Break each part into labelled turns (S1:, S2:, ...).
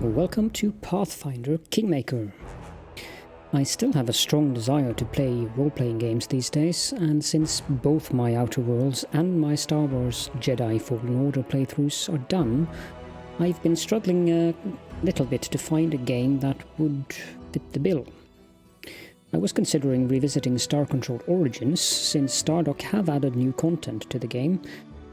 S1: Welcome to Pathfinder Kingmaker. I still have a strong desire to play role-playing games these days, and since both my Outer Worlds and my Star Wars Jedi Fallen Order playthroughs are done, I've been struggling a little bit to find a game that would fit the bill. I was considering revisiting Star Control Origins, since Stardock have added new content to the game,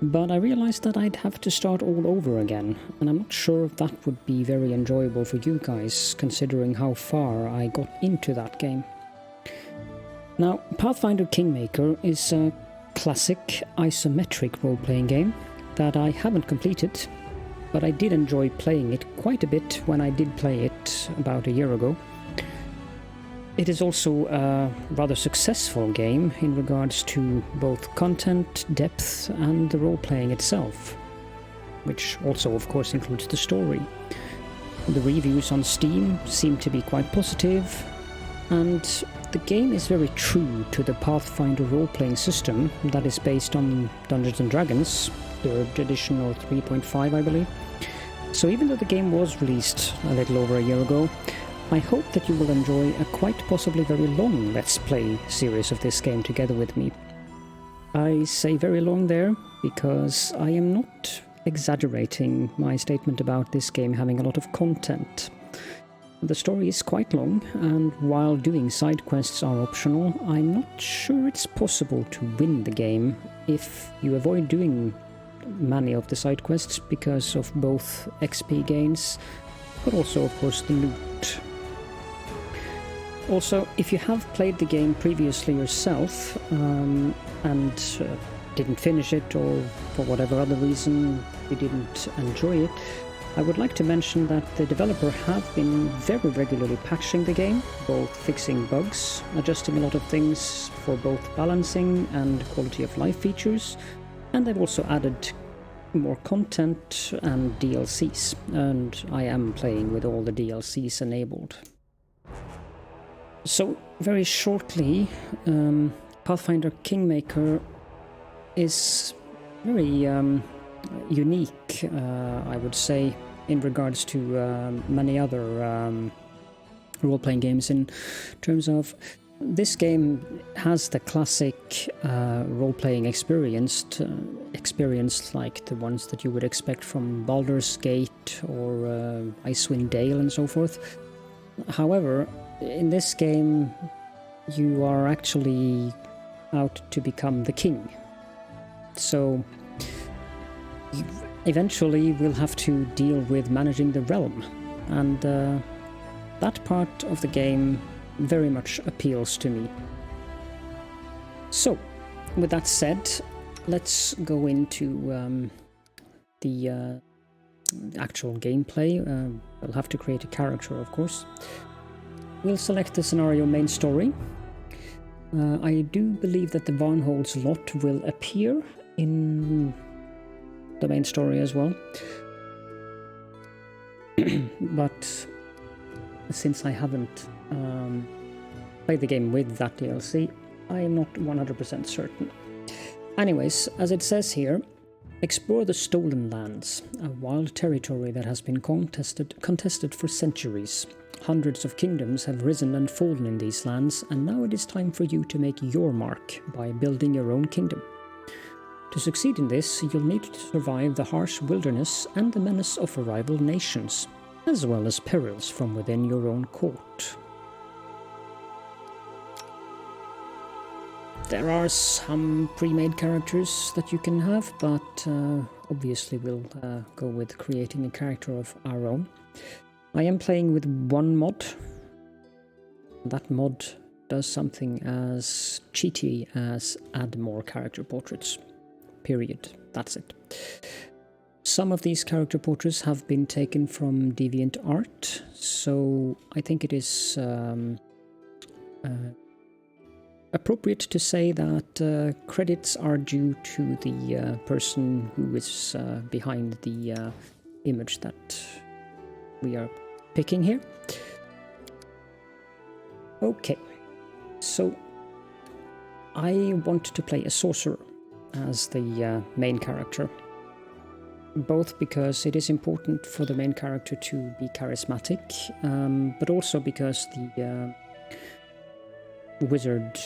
S1: but I realized that I'd have to start all over again, and I'm not sure if that would be very enjoyable for you guys, considering how far I got into that game. Now, Pathfinder Kingmaker is a classic isometric role-playing game that I haven't completed, but I did enjoy playing it quite a bit when I did play it about a year ago. It is also a rather successful game in regards to both content, depth, and the role-playing itself, which also of course includes the story. The reviews on Steam seem to be quite positive, and the game is very true to the Pathfinder role-playing system that is based on Dungeons & Dragons, 3rd edition or 3.5 I believe. So even though the game was released a little over a year ago, I hope that you will enjoy a quite possibly very long Let's Play series of this game together with me. I say very long there because I am not exaggerating my statement about this game having a lot of content. The story is quite long, and while doing side quests are optional, I'm not sure it's possible to win the game if you avoid doing many of the side quests because of both XP gains, but also of course the loot. Also, if you have played the game previously yourself and didn't finish it, or for whatever other reason you didn't enjoy it, I would like to mention that the developer have been very regularly patching the game, both fixing bugs, adjusting a lot of things for both balancing and quality of life features, and they've also added more content and DLCs, and I am playing with all the DLCs enabled. So, very shortly, Pathfinder Kingmaker is very unique, I would say, in regards to many other role-playing games, in terms of this game has the classic role-playing experience like the ones that you would expect from Baldur's Gate or Icewind Dale and so forth. However, in this game, you are actually out to become the king. So, you eventually will have to deal with managing the realm, and that part of the game very much appeals to me. So, with that said, let's go into the actual gameplay. We'll have to create a character, of course. We'll select the scenario main story. I do believe that the Varnhold's lot will appear in the main story as well. But since I haven't played the game with that DLC, I am not 100% certain. Anyways, as it says here, explore the Stolen Lands, a wild territory that has been contested for centuries. Hundreds of kingdoms have risen and fallen in these lands, and now it is time for you to make your mark by building your own kingdom. To succeed in this, you'll need to survive the harsh wilderness and the menace of rival nations, as well as perils from within your own court. There are some pre-made characters that you can have, but obviously we'll go with creating a character of our own. I am playing with one mod. That mod does something as cheaty as add more character portraits. Period. That's it. Some of these character portraits have been taken from DeviantArt, so I think it is appropriate to say that credits are due to the person who is behind the image that we are picking here. Okay, so I want to play a sorcerer as the main character. both because it is important for the main character to be charismatic, but also because the wizard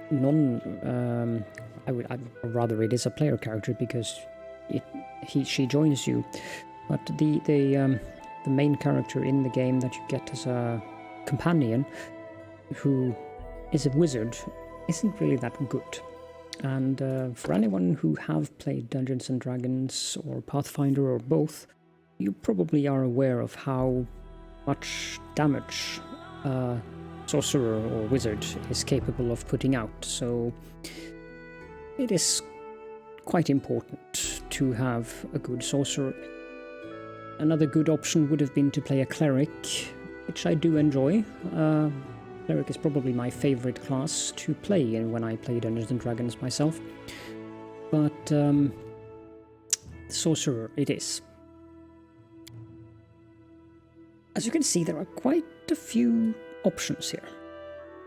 S1: I'd rather it is a player character because she joins you, but the main character in the game that you get as a companion who is a wizard isn't really that good. And for anyone who have played Dungeons and Dragons or Pathfinder or both, you probably are aware of how much damage a sorcerer or wizard is capable of putting out. So it is quite important to have a good sorcerer. Another good option would have been to play a cleric, which I do enjoy. Cleric is probably my favorite class to play when I play Dungeons and Dragons myself. But sorcerer it is. As you can see, there are quite a few options here.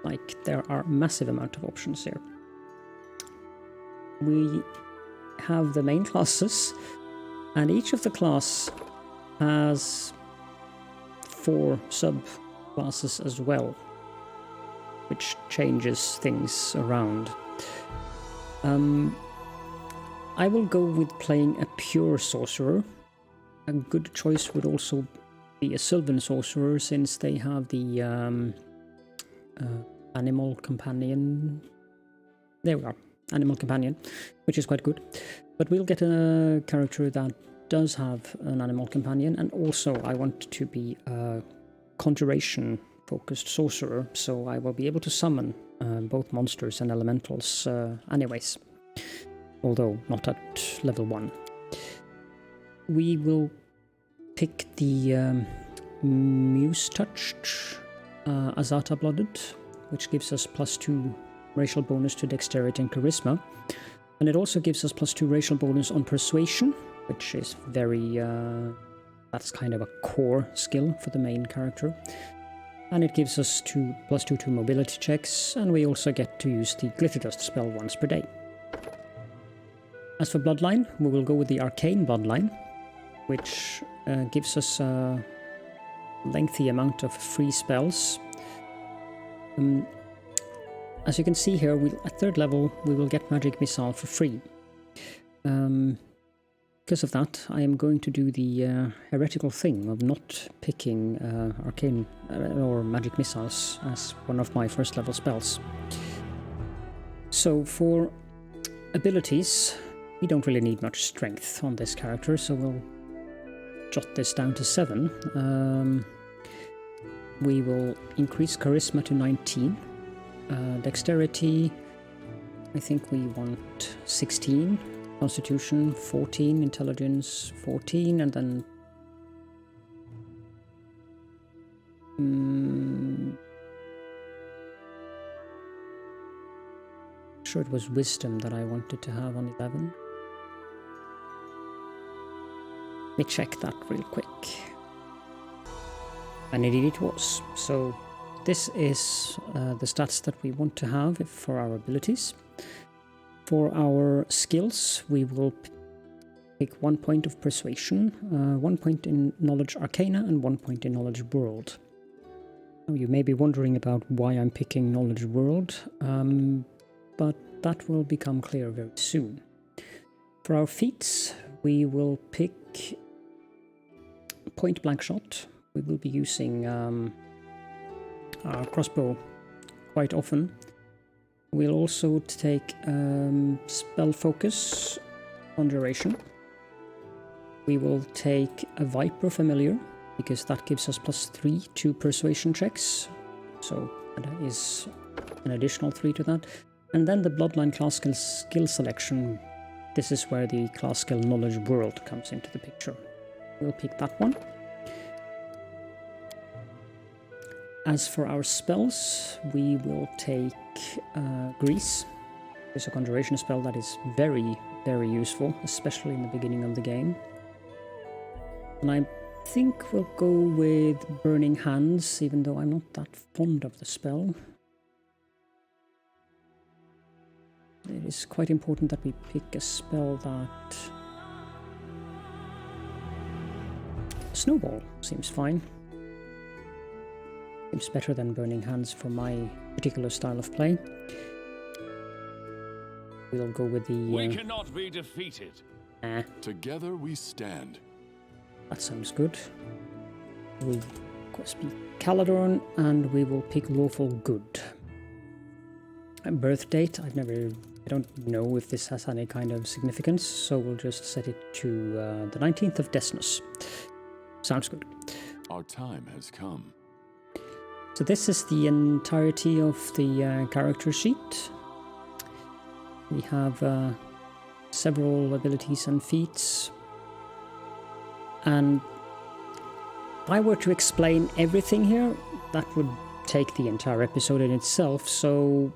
S1: Like, there are a massive amount of options here. We have the main classes, and each of the class has 4 sub-classes as well, which changes things around. I will go with playing a pure sorcerer. A good choice would also be a Sylvan sorcerer, since they have the animal companion. There we are, animal companion, which is quite good. But we'll get a character that does have an animal companion, and also I want to be a conjuration focused sorcerer, so I will be able to summon both monsters and elementals anyways, although not at level 1. We will pick the Muse Touched Azata Blooded, which gives us +2 racial bonus to dexterity and charisma, and it also gives us +2 racial bonus on persuasion, which is very that's kind of a core skill for the main character. And it gives us +2 to mobility checks, and we also get to use the Glitter Dust spell once per day. As for Bloodline, we will go with the Arcane Bloodline, which gives us a lengthy amount of free spells. As you can see here, at 3rd level we will get Magic Missile for free. Because of that, I am going to do the heretical thing of not picking Arcane or Magic Missiles as one of my 1st level spells. So for abilities, we don't really need much strength on this character, so we'll jot this down to 7. We will increase Charisma to 19. Dexterity, I think we want 16. Constitution 14, Intelligence 14, and then sure it was Wisdom that I wanted to have on 11. Let me check that real quick. And indeed it was. So this is the stats that we want to have for our abilities. For our skills, we will pick 1 point of Persuasion, 1 point in Knowledge Arcana, and 1 point in Knowledge World. Now, you may be wondering about why I'm picking Knowledge World, but that will become clear very soon. For our feats, we will pick Point Blank Shot. We will be using our crossbow quite often. We'll also take Spell Focus, Conjuration. We will take a Viper Familiar, because that gives us +3 to Persuasion checks. So that is an additional 3 to that. And then the Bloodline class skill selection. This is where the class skill Knowledge World comes into the picture. We'll pick that one. As for our spells, we will take Grease. It's a conjuration spell that is very, very useful, especially in the beginning of the game. And I think we'll go with Burning Hands, even though I'm not that fond of the spell. It is quite important that we pick a spell that Snowball seems fine. Seems better than Burning Hands for my particular style of play. We'll go with the...
S2: We cannot be defeated.
S3: Together we stand.
S1: That sounds good. We'll, of course, be Caledorn, and we will pick Lawful Good. Birth date, I don't know if this has any kind of significance, so we'll just set it to the 19th of Desnus. Sounds good.
S3: Our time has come.
S1: So this is the entirety of the character sheet. We have several abilities and feats. And if I were to explain everything here, that would take the entire episode in itself, so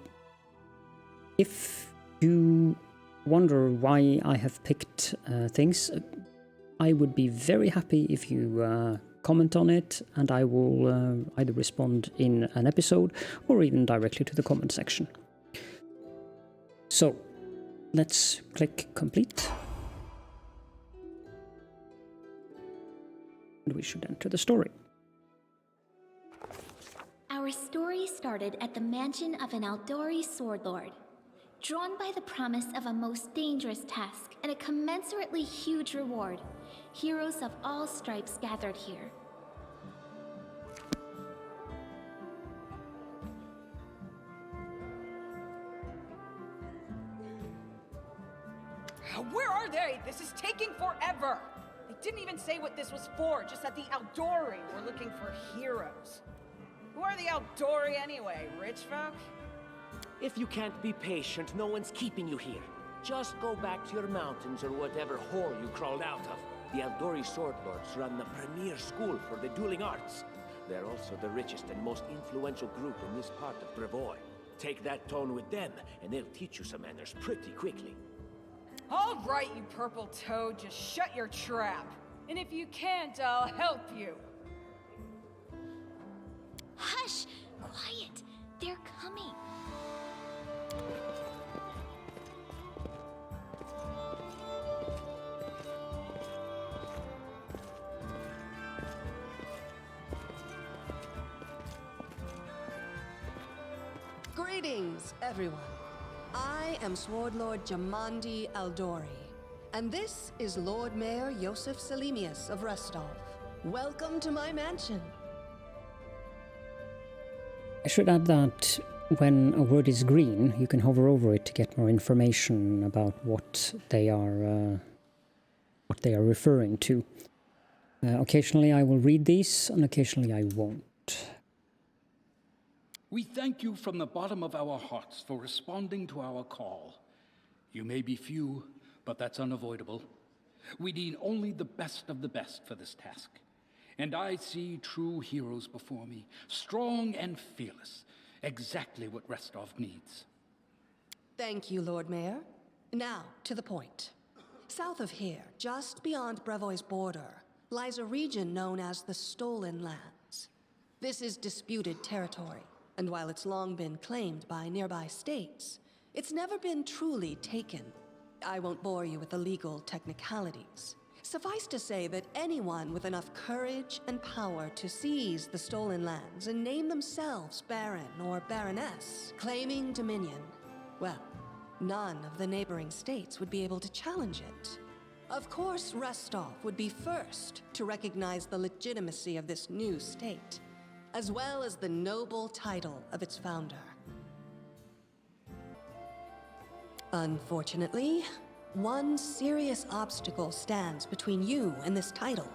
S1: if you wonder why I have picked things, I would be very happy if you comment on it, and I will either respond in an episode or even directly to the comment section. So, let's click complete. And we should enter the story.
S4: Our story started at the mansion of an Aldori sword lord. Drawn by the promise of a most dangerous task and a commensurately huge reward, heroes of all stripes gathered here.
S5: Where are they? This is taking forever! They didn't even say what this was for, just that the Aldori were looking for heroes. Who are the Aldori anyway? Rich folk?
S6: If you can't be patient, no one's keeping you here. Just go back to your mountains or whatever hole you crawled out of. The Aldori Sword Lords run the premier school for the dueling arts. They're also the richest and most influential group in this part of Brevoy. Take that tone with them, and they'll teach you some manners pretty quickly.
S5: All right, you purple toad, just shut your trap. And if you can't, I'll help you.
S4: Hush! Quiet! They're coming.
S7: Greetings, everyone. I am Sword Lord Jamandi Aldori, and this is Lord Mayor Yosef Selimius of Restov. Welcome to my mansion.
S1: I should add that when a word is green, you can hover over it to get more information about what they are referring to. Occasionally I will read these, and occasionally I won't.
S8: We thank you from the bottom of our hearts for responding to our call. You may be few, but that's unavoidable. We need only the best of the best for this task. And I see true heroes before me, strong and fearless, exactly what Restov needs.
S7: Thank you, Lord Mayor. Now, to the point. South of here, just beyond Brevoy's border, lies a region known as the Stolen Lands. This is disputed territory, and while it's long been claimed by nearby states, it's never been truly taken. I won't bore you with the legal technicalities. Suffice to say that anyone with enough courage and power to seize the stolen lands and name themselves Baron or Baroness, claiming dominion, well, none of the neighboring states would be able to challenge it. Of course, Restov would be first to recognize the legitimacy of this new state, as well as the noble title of its founder. Unfortunately, one serious obstacle stands between you and this title.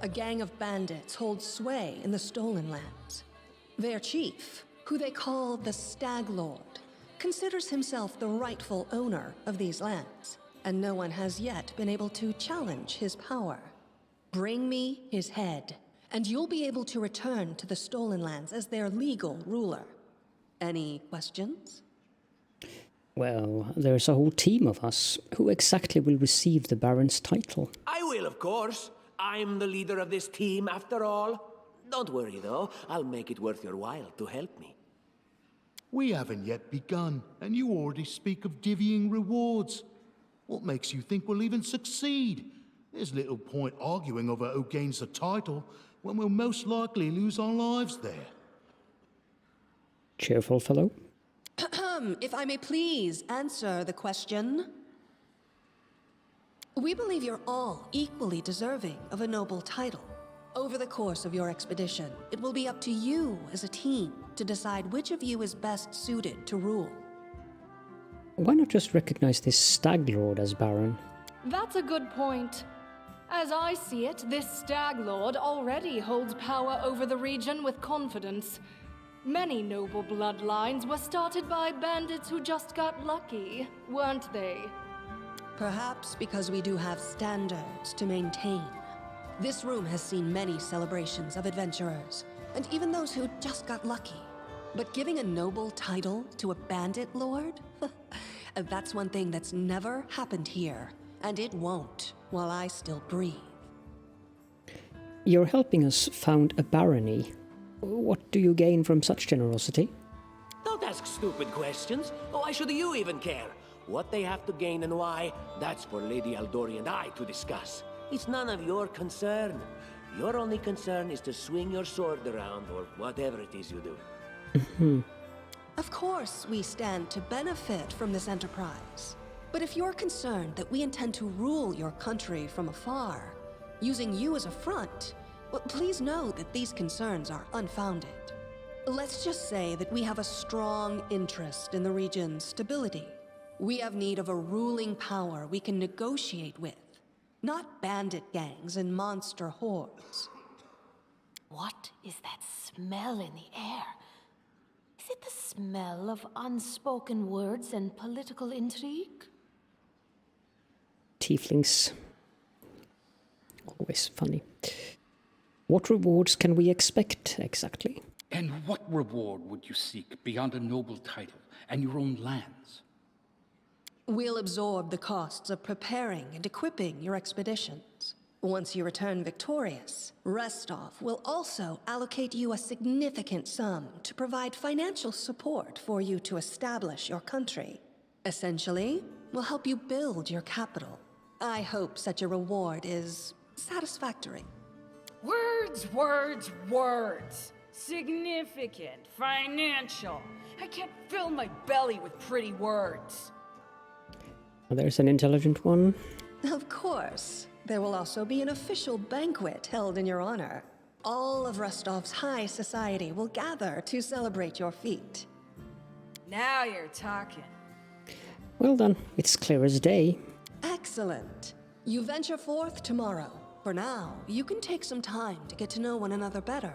S7: A gang of bandits holds sway in the Stolen Lands. Their chief, who they call the Stag Lord, considers himself the rightful owner of these lands, and no one has yet been able to challenge his power. Bring me his head, and you'll be able to return to the Stolen Lands as their legal ruler. Any questions?
S1: Well, there's a whole team of us. Who exactly will receive the Baron's title?
S6: I will, of course. I'm the leader of this team, after all. Don't worry, though. I'll make it worth your while to help me.
S9: We haven't yet begun, and you already speak of divvying rewards. What makes you think we'll even succeed? There's little point arguing over who gains the title when we'll most likely lose our lives there.
S1: Cheerful fellow.
S7: If I may please answer the question. We believe you're all equally deserving of a noble title. Over the course of your expedition, it will be up to you as a team to decide which of you is best suited to rule.
S1: Why not just recognize this Stag Lord as Baron?
S10: That's a good point. As I see it, this Stag Lord already holds power over the region with confidence. Many noble bloodlines were started by bandits who just got lucky, weren't they?
S7: Perhaps because we do have standards to maintain. This room has seen many celebrations of adventurers, and even those who just got lucky. But giving a noble title to a bandit lord? That's one thing that's never happened here, and it won't while I still breathe.
S1: You're helping us found a barony. What do you gain from such generosity?
S6: Don't ask stupid questions. Why should you even care? What they have to gain and why, that's for Lady Aldori and I to discuss. It's none of your concern. Your only concern is to swing your sword around, or whatever it is you do.
S7: Of course, we stand to benefit from this enterprise. But if you're concerned that we intend to rule your country from afar, using you as a front, well, please know that these concerns are unfounded. Let's just say that we have a strong interest in the region's stability. We have need of a ruling power we can negotiate with, not bandit gangs and monster hordes.
S11: What is that smell in the air? Is it the smell of unspoken words and political intrigue?
S1: Tieflings. Always funny. What rewards can we expect, exactly?
S8: And what reward would you seek beyond a noble title and your own lands?
S7: We'll absorb the costs of preparing and equipping your expeditions. Once you return victorious, Restov will also allocate you a significant sum to provide financial support for you to establish your country. Essentially, we'll help you build your capital. I hope such a reward is satisfactory.
S5: Words, words, words. Significant, financial. I can't fill my belly with pretty words.
S1: There's an intelligent one.
S7: Of course. There will also be an official banquet held in your honor. All of Rostov's high society will gather to celebrate your feat.
S5: Now you're talking.
S1: Well done. It's clear as day.
S7: Excellent. You venture forth tomorrow. For now, you can take some time to get to know one another better.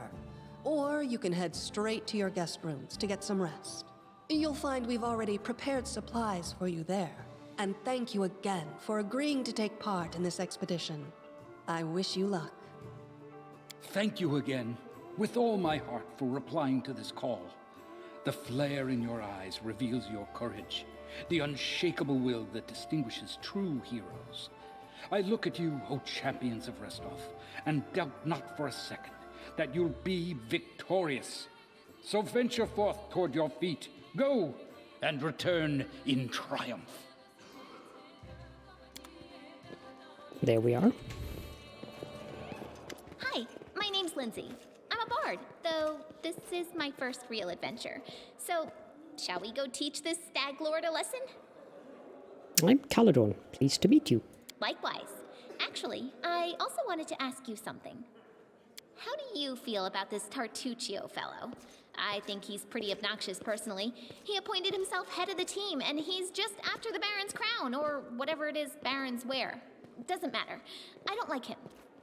S7: Or you can head straight to your guest rooms to get some rest. You'll find we've already prepared supplies for you there. And thank you again for agreeing to take part in this expedition. I wish you luck.
S8: Thank you again, with all my heart, for replying to this call. The flare in your eyes reveals your courage, the unshakable will that distinguishes true heroes. I look at you, O champions of Restov, and doubt not for a second that you'll be victorious. So venture forth toward your feet, go, and return in triumph.
S1: There we are.
S4: Hi, my name's Lindsay. I'm a bard, though this is my first real adventure. So, shall we go teach this stag lord a lesson?
S1: I'm Caledorn. Pleased to meet you.
S4: Likewise. Actually, I also wanted to ask you something. How do you feel about this Tartuccio fellow? I think he's pretty obnoxious personally. He appointed himself head of the team, and he's just after the Baron's crown, or whatever it is barons wear. Doesn't matter. I don't like him.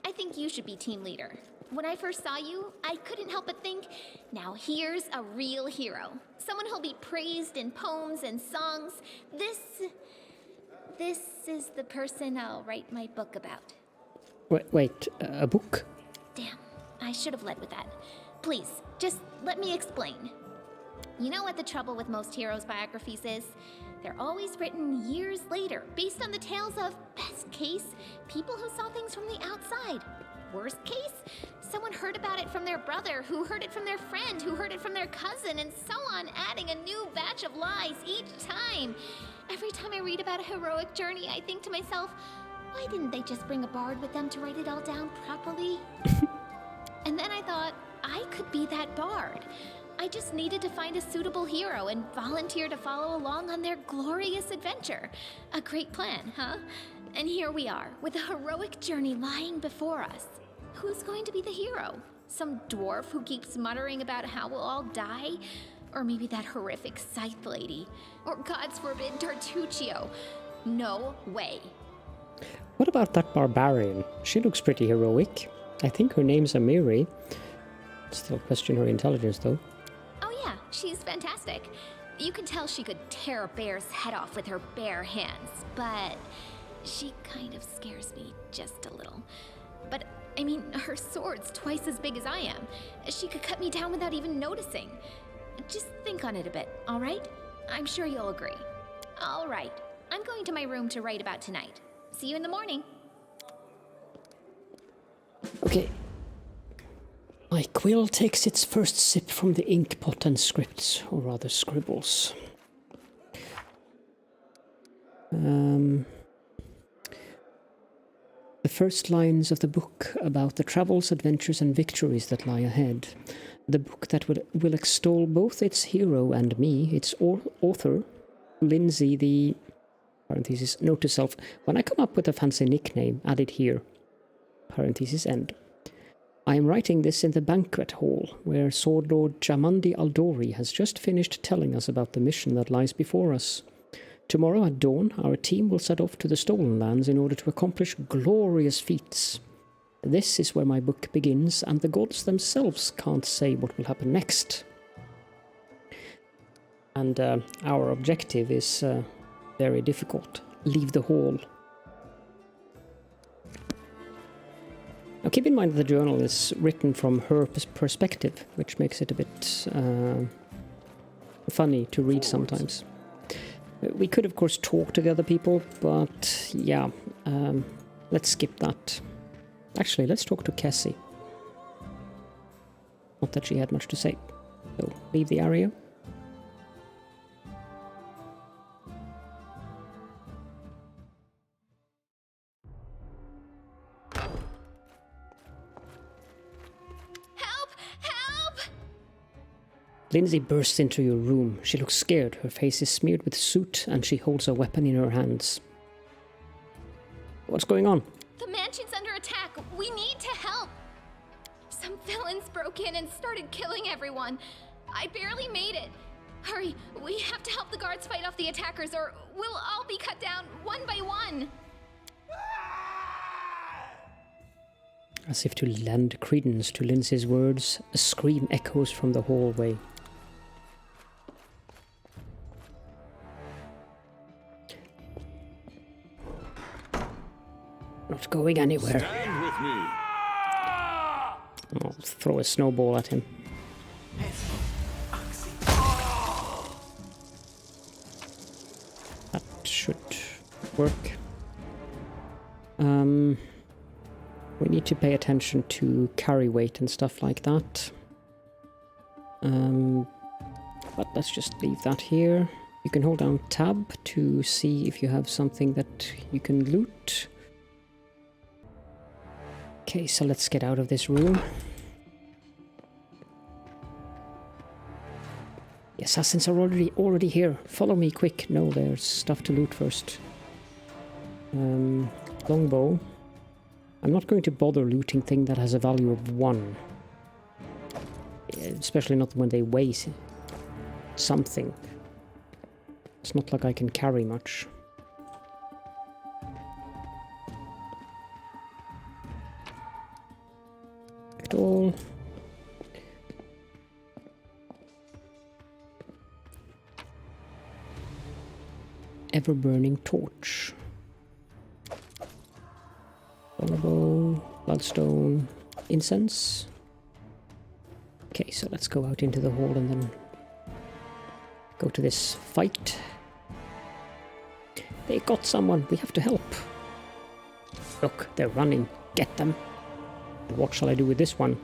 S4: I think you should be team leader. When I first saw you, I couldn't help but think, now here's a real hero. Someone who'll be praised in poems and songs. This is the person I'll write my book about.
S1: Wait, a book?
S4: Damn, I should have led with that. Please, just let me explain. You know what the trouble with most heroes' biographies is? They're always written years later, based on the tales of, best case, people who saw things from the outside. Worst case, someone heard about it from their brother, who heard it from their friend, who heard it from their cousin, and so on, adding a new batch of lies each time. Every time I read about a heroic journey, I think to myself, Why didn't they just bring a bard with them to write it all down properly? And then I thought, I could be that bard. I just needed to find a suitable hero and volunteer to follow along on their glorious adventure. A great plan, huh? And here we are, with a heroic journey lying before us. Who's going to be the hero? Some dwarf who keeps muttering about how we'll all die? Or maybe that horrific scythe lady? Or, God's forbid, Tartuccio? No way.
S1: What about that barbarian? She looks pretty heroic. I think her name's Amiri. Still question her intelligence, though.
S4: Oh yeah, she's fantastic. You can tell she could tear a bear's head off with her bare hands, but she kind of scares me just a little. But, I mean, her sword's twice as big as I am. She could cut me down without even noticing. Just think on it a bit, all right? I'm sure you'll agree. All right, I'm going to my room to write about tonight. See you in the morning.
S1: Okay. My quill takes its first sip from the ink pot and scripts, or rather scribbles. The first lines of the book about the travels, adventures and victories that lie ahead. The book that will extol both its hero and me, its author, Lindsay the... parenthesis, note to self, when I come up with a fancy nickname, add it here. Parenthesis end. I am writing this in the banquet hall, where Sword Lord Jamandi Aldori has just finished telling us about the mission that lies before us. Tomorrow at dawn, our team will set off to the Stolen Lands in order to accomplish glorious feats. This is where my book begins, and the gods themselves can't say what will happen next. And our objective is very difficult. Leave the hall. Now keep in mind that the journal is written from her perspective, which makes it a bit funny to read sometimes. We could of course talk to the other people, but yeah, let's skip that. Actually, let's talk to Cassie. Not that she had much to say. So, leave the area. Lindsay bursts into your room. She looks scared. Her face is smeared with soot, and she holds a weapon in her hands. What's going on?
S4: The mansion's under attack. We need to help. Some villains broke in and started killing everyone. I barely made it. Hurry, we have to help the guards fight off the attackers, or we'll all be cut down one by one.
S1: As if to lend credence to Lindsay's words, a scream echoes from the hallway. Not going anywhere.
S3: Stand with me.
S1: I'll throw a snowball at him. That should work. We need to pay attention to carry weight and stuff like that. But let's just leave that here. You can hold down tab to see if you have something that you can loot. Okay, so let's get out of this room. The assassins are already here. Follow me, quick. No, there's stuff to loot first. Longbow. I'm not going to bother looting thing that has a value of 1. Especially not when they weigh something. It's not like I can carry much. All. Ever-burning torch. Bow, bloodstone, incense. Okay, so let's go out into the hall and then go to this fight. They got someone. We have to help. Look, they're running. Get them. What shall I do with this one?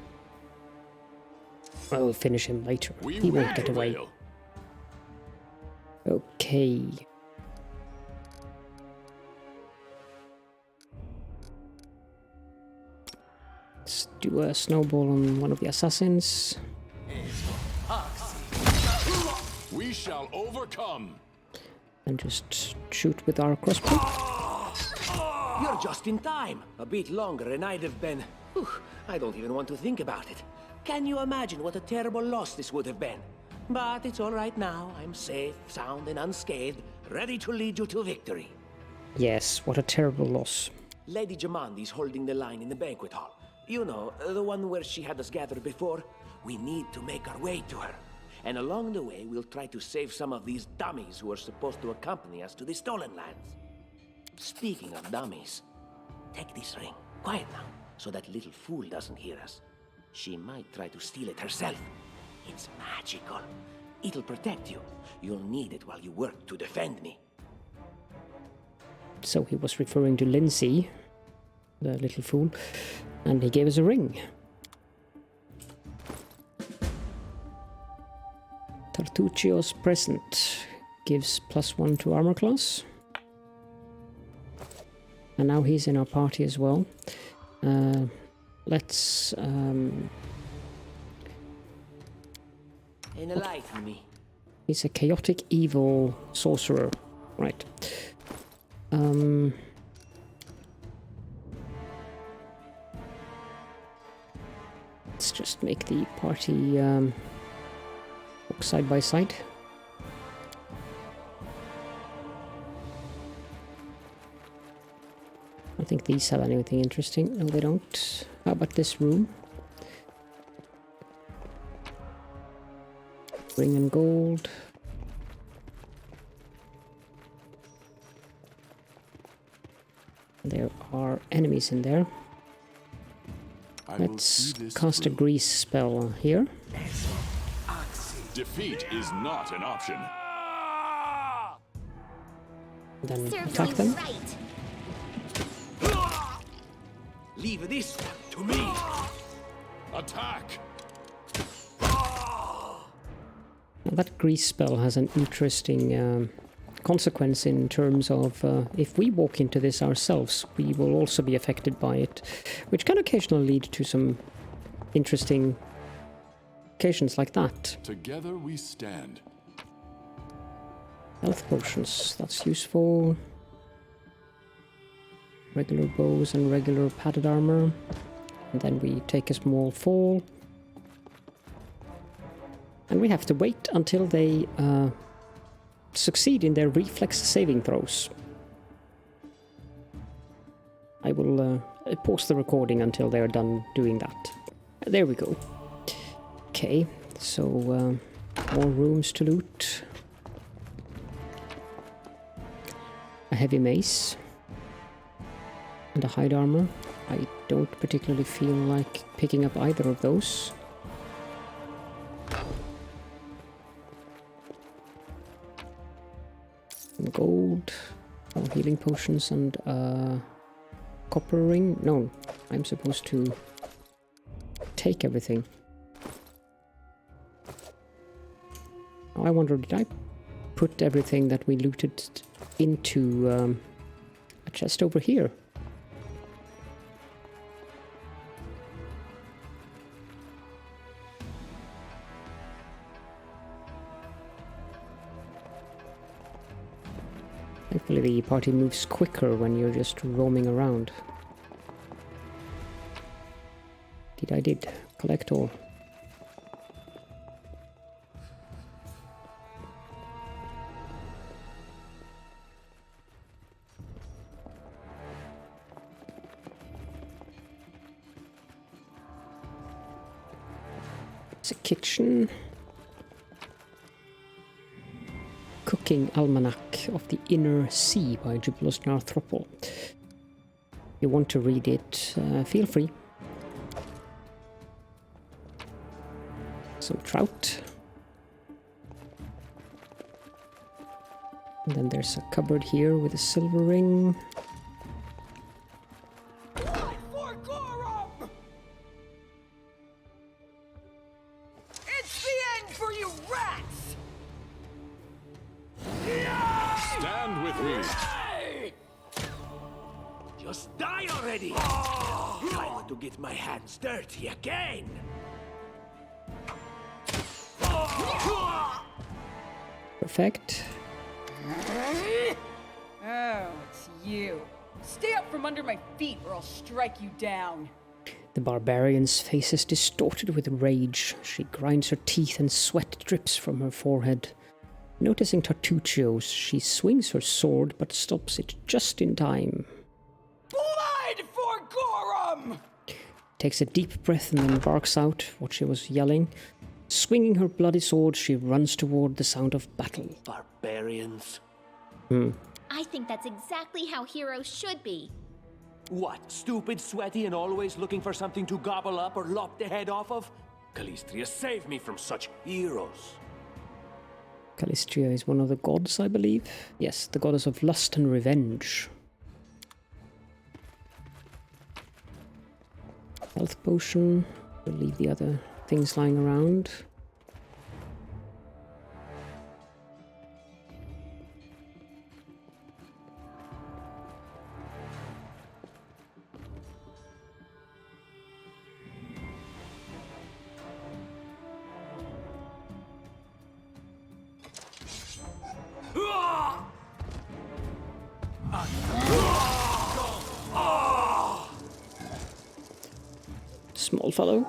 S1: I'll finish him later. He won't get away. Okay. do a snowball on one of the assassins.
S3: We shall overcome.
S1: And just shoot with our crossbow.
S6: You're just in time. A bit longer and I'd have been... Whew, I don't even want to think about it. Can you imagine what a terrible loss this would have been? But it's all right now. I'm safe, sound, and unscathed, ready to lead you to victory.
S1: Yes, what a terrible loss.
S6: Lady Jamandi's holding the line in the banquet hall. You know, the one where she had us gathered before. We need to make our way to her. And along the way, we'll try to save some of these dummies who are supposed to accompany us to the Stolen Lands. Speaking of dummies, take this ring. Quiet now, so that little fool doesn't hear us. She might try to steal it herself. It's magical. It'll protect you. You'll need it while you work to defend me.
S1: So he was referring to Lindsay, the little fool, and he gave us a ring. Tartuccio's present gives +1 to armor class. And now he's in our party as well. Let's...
S6: Enlighten me.
S1: He's a chaotic evil sorcerer. Right. Let's just make the party walk side by side. I don't think these have anything interesting. No, they don't. How about this room? Ring and gold. There are enemies in there. Let's cast a grease spell here.
S3: Defeat is not an option.
S1: Then attack them.
S6: Leave this to me.
S3: Attack!
S1: Now that grease spell has an interesting consequence in terms of if we walk into this ourselves, we will also be affected by it, which can occasionally lead to some interesting occasions like that.
S3: Together we stand.
S1: Health potions, that's useful. Regular bows and regular padded armor. And then we take a small fall. And we have to wait until they succeed in their reflex saving throws. I will pause the recording until they're done doing that. There we go. Okay, so more rooms to loot. A heavy mace. And a hide armor. I don't particularly feel like picking up either of those. Gold, healing potions, and copper ring. No, I'm supposed to take everything. Oh, I wonder, did I put everything that we looted into a chest over here? Thankfully the party moves quicker when you're just roaming around. I did. Collect all. It's a kitchen. Cooking Almanac of the Inner Sea by Jubilos Narthropol. If you want to read it, feel free. Some trout. And then there's a cupboard here with a silver ring.
S5: It's the end for you rats!
S3: Stand with me.
S6: Just die already! Time to to get my hands dirty again!
S1: Perfect.
S5: Oh, it's you. Stay up from under my feet or I'll strike you down.
S1: The barbarian's face is distorted with rage. She grinds her teeth and sweat drips from her forehead. Noticing Tartuccio's, she swings her sword but stops it just in time.
S5: Blood for Gorum!
S1: Takes a deep breath and then barks out what she was yelling. Swinging her bloody sword, she runs toward the sound of battle.
S6: Barbarians.
S4: I think that's exactly how heroes should be.
S6: What, stupid, sweaty, and always looking for something to gobble up or lop the head off of? Calistria, save me from such heroes.
S1: Calistria is one of the gods, I believe. Yes, the goddess of lust and revenge. Health potion. We'll leave the other things lying around. Small fellow.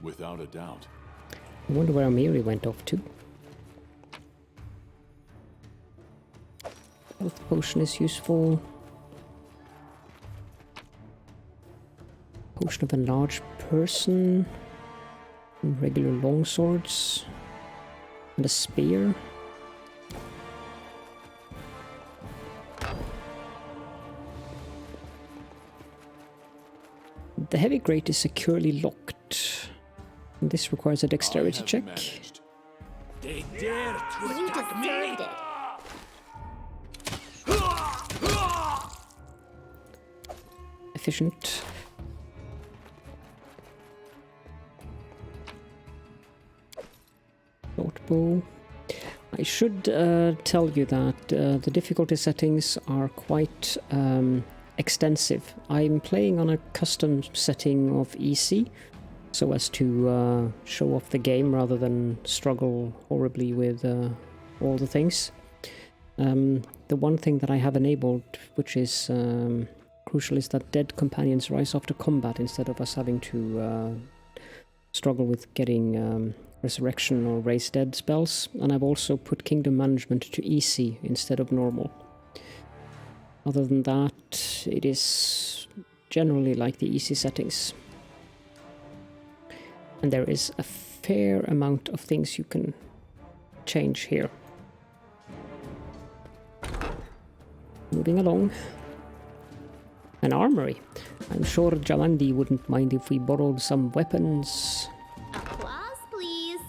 S3: Without a doubt.
S1: I wonder where Amiri went off to. Health potion is useful. Potion of enlarged person. Regular longswords. And a spear. The heavy grate is securely locked. And this requires a dexterity check.
S3: Managed.
S6: They dare to
S4: You
S6: attack me!
S4: deserved it.
S1: Efficient. Short bow. I should tell you that the difficulty settings are quite extensive. I'm playing on a custom setting of easy, so as to show off the game rather than struggle horribly with all the things. The one thing that I have enabled, which is crucial, is that dead companions rise after combat instead of us having to struggle with getting resurrection or raise dead spells. And I've also put kingdom management to easy instead of normal. Other than that, it is generally like the easy settings. And there is a fair amount of things you can change here. Moving along. An armory. I'm sure Javandi wouldn't mind if we borrowed some weapons.
S4: Applause, please.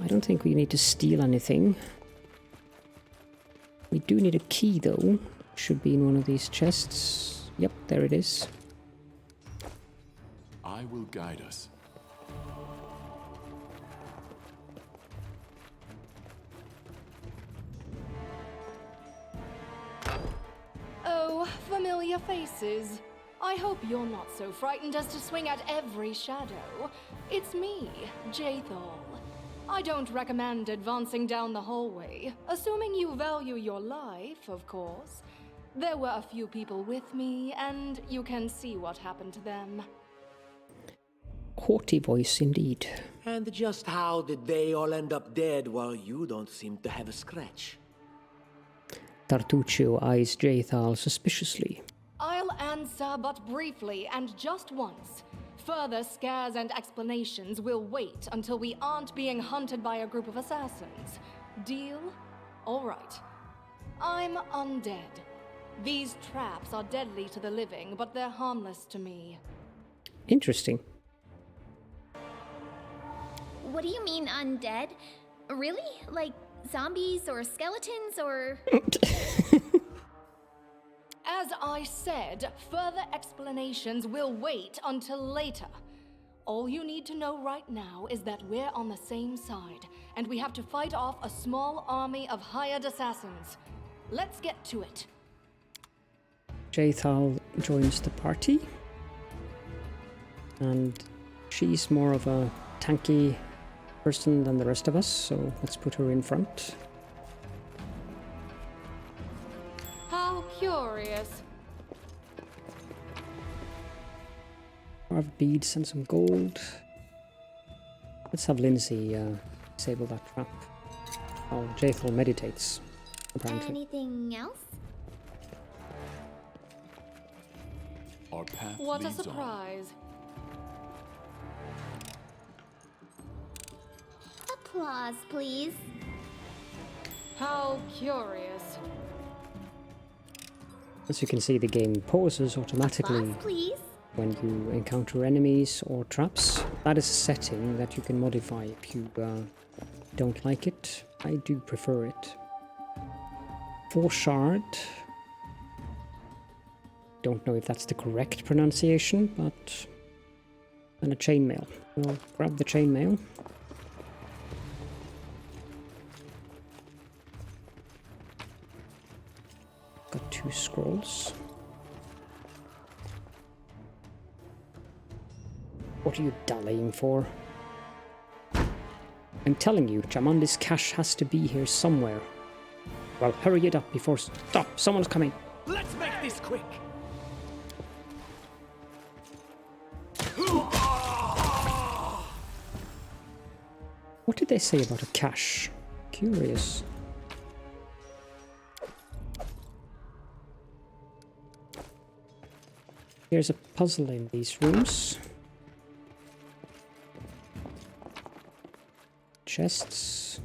S1: I don't think we need to steal anything. We do need a key though. Should be in one of these chests. Yep, there it is.
S3: I will guide us.
S10: Oh, familiar faces. I hope you're not so frightened as to swing at every shadow. It's me, Jaethal. I don't recommend advancing down the hallway, assuming you value your life, of course. There were a few people with me, and you can see what happened to them.
S1: Haughty voice indeed.
S6: And just how did they all end up dead while you don't seem to have a scratch?
S1: Tartuccio eyes Jaethal suspiciously.
S10: I'll answer but briefly and just once. Further scares and explanations will wait until we aren't being hunted by a group of assassins. Deal? All right. I'm undead. These traps are deadly to the living, but they're harmless to me.
S1: Interesting.
S4: What do you mean undead? Really? Like zombies or skeletons or...
S10: As I said, further explanations will wait until later. All you need to know right now is that we're on the same side, and we have to fight off a small army of hired assassins. Let's get to it.
S1: Jaethal joins the party. And she's more of a tanky person than the rest of us, so let's put her in front.
S10: How curious.
S1: Carved beads and some gold. Let's have Lindsay disable that trap. Oh, Jaethal meditates, apparently.
S4: Anything else?
S3: Our path
S10: What a
S3: leads on.
S10: surprise.
S4: Applause, please.
S10: How curious.
S1: As you can see, the game pauses automatically
S4: Applause, please.
S1: when you encounter enemies or traps. That is a setting that you can modify if you don't like it. I do prefer it. 4 shard. Don't know if that's the correct pronunciation, but... And a chainmail. We'll grab the chainmail. Got 2 scrolls. What are you dallying for? I'm telling you, Jamandi's cache has to be here somewhere. Well, hurry it up before... Stop! Someone's coming!
S6: Let's make this quick!
S1: What did they say about a cache? Curious. Here's a puzzle in these rooms. Chests.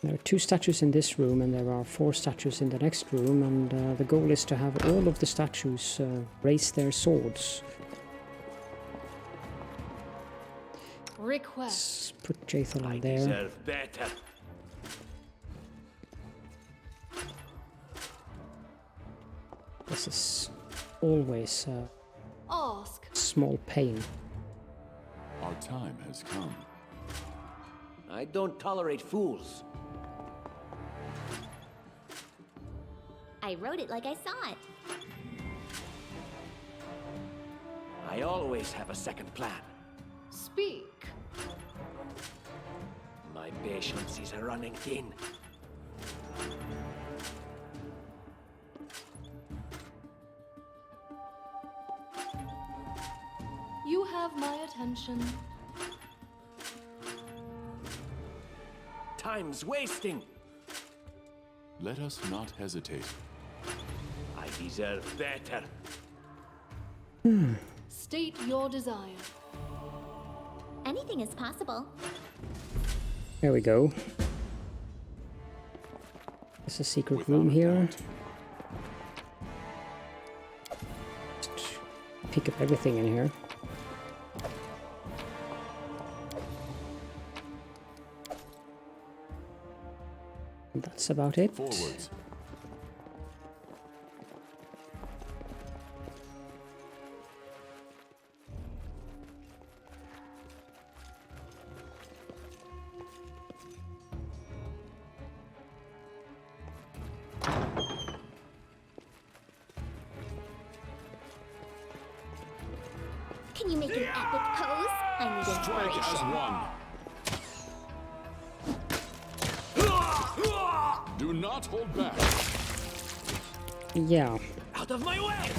S1: There are 2 statues in this room, and there are 4 statues in the next room, and the goal is to have all of the statues raise their swords.
S10: Request.
S1: Let's put Jaethal on
S6: I
S1: there.
S6: deserve better.
S1: This is always
S10: Ask.
S1: small pain.
S3: Our time has come.
S6: I don't tolerate fools.
S4: I wrote it like I saw it.
S6: I always have a second plan.
S10: Speak.
S6: My patience is running thin.
S10: You have my attention.
S6: Time's wasting.
S3: Let us not hesitate.
S6: I deserve better.
S10: State your desire.
S4: Anything is possible.
S1: There we go. There's a secret
S3: Without
S1: room
S3: a
S1: here.
S3: doubt.
S1: Just pick up everything in here. And that's about it.
S3: Forwards.
S4: Can you make an epic pose? I need
S3: Strike as
S4: inspiration.
S3: one. Do not hold back.
S1: Yeah.
S6: Out of my way!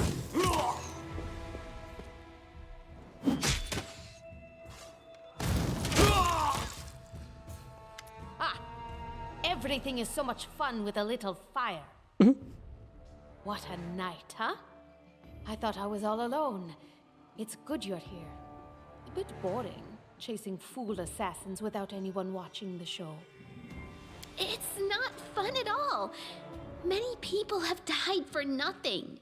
S11: Everything is so much fun with a little fire. What a night, huh? I thought I was all alone. It's good you're here. A bit boring, chasing fool assassins without anyone watching the show.
S4: It's not fun at all. Many people have died for nothing.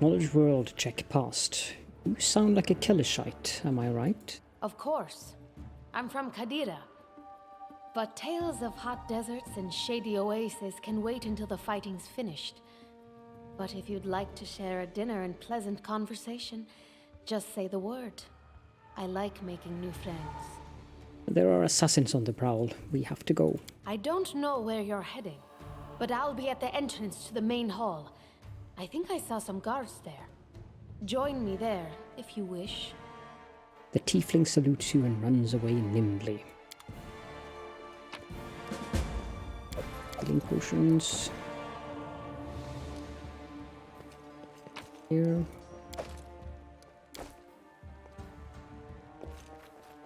S1: Knowledge world check passed. You sound like a Kelishite, am I right?
S11: Of course. I'm from Kadira. But tales of hot deserts and shady oases can wait until the fighting's finished. But if you'd like to share a dinner and pleasant conversation, just say the word. I like making new friends.
S1: There are assassins on the prowl. We have to go.
S11: I don't know where you're heading, but I'll be at the entrance to the main hall. I think I saw some guards there. Join me there, if you wish.
S1: The tiefling salutes you and runs away nimbly. Healing potions. Here.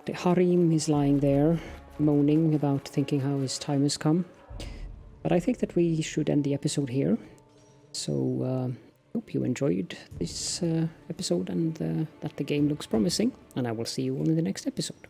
S1: The Harim is lying there, moaning about thinking how his time has come. But I think that we should end the episode here. So, hope you enjoyed this episode and that the game looks promising. And I will see you all in the next episode.